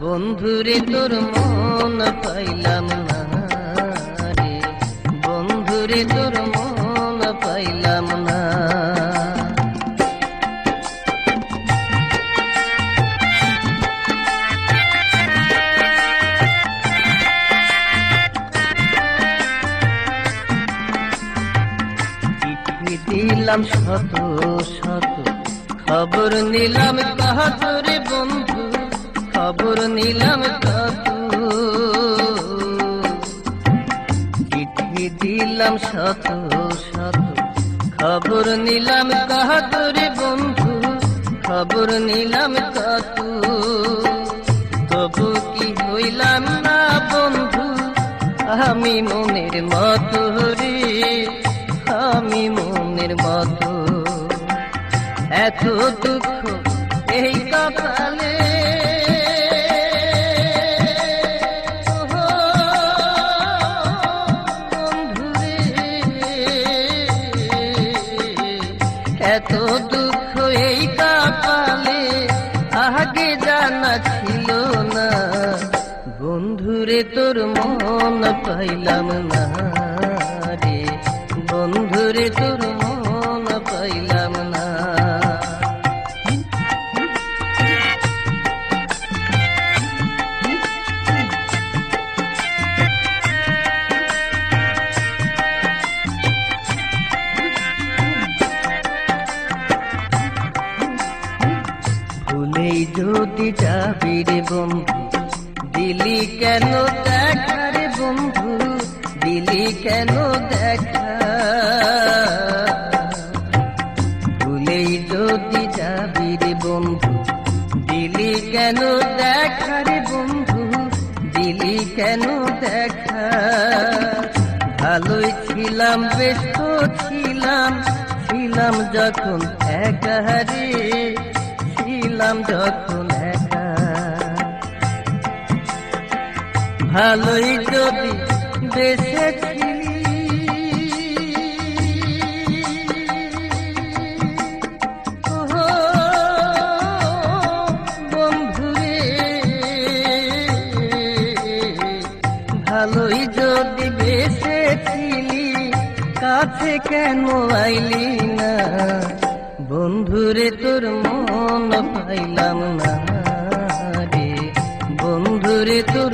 বন্ধুরে তোর মন পাইলাম না রে, বন্ধুরে তোর মন পাইলাম না। চিঠি দিলাম শত শত, খবর নিলাম কাহাতরে বন্ধু, খবর নিলাম কত। চিঠি দিলাম শত শত, খবর নিলাম কাহাতরে বন্ধু, খবর নিলাম কত। তবু কি হইলাম না বন্ধু আমি মনের মতো রে, আমি মনের মতো। এত দুঃখ এই কপালে, এত দুঃখ এই কপালে আগে জানা ছিল না। বন্ধুরে তোর মন পাইলাম না রে, বন্ধুরে তোর মন পাইলাম না। ভুলেই যদি যাবি রে বন্ধু, দিলি কেন দেখা রে বন্ধু, দিলি কেন দেখা। ভুলেই যদি যাবি রে বন্ধু, দিলি কেন দেখা রে বন্ধু, দিলি কেন দেখা। ভালোই ছিলাম বেশ তো ছিলাম, ছিলাম যখন একা রে, ছিলাম যখন একা। ভালোই যদি বেসেছিলি বন্ধুরে, ভালোই যদি বেসেছিলি কাছে কেন আইলি না। বন্ধুরে তোর মন পাইলাম না রে, বন্ধুরে তোর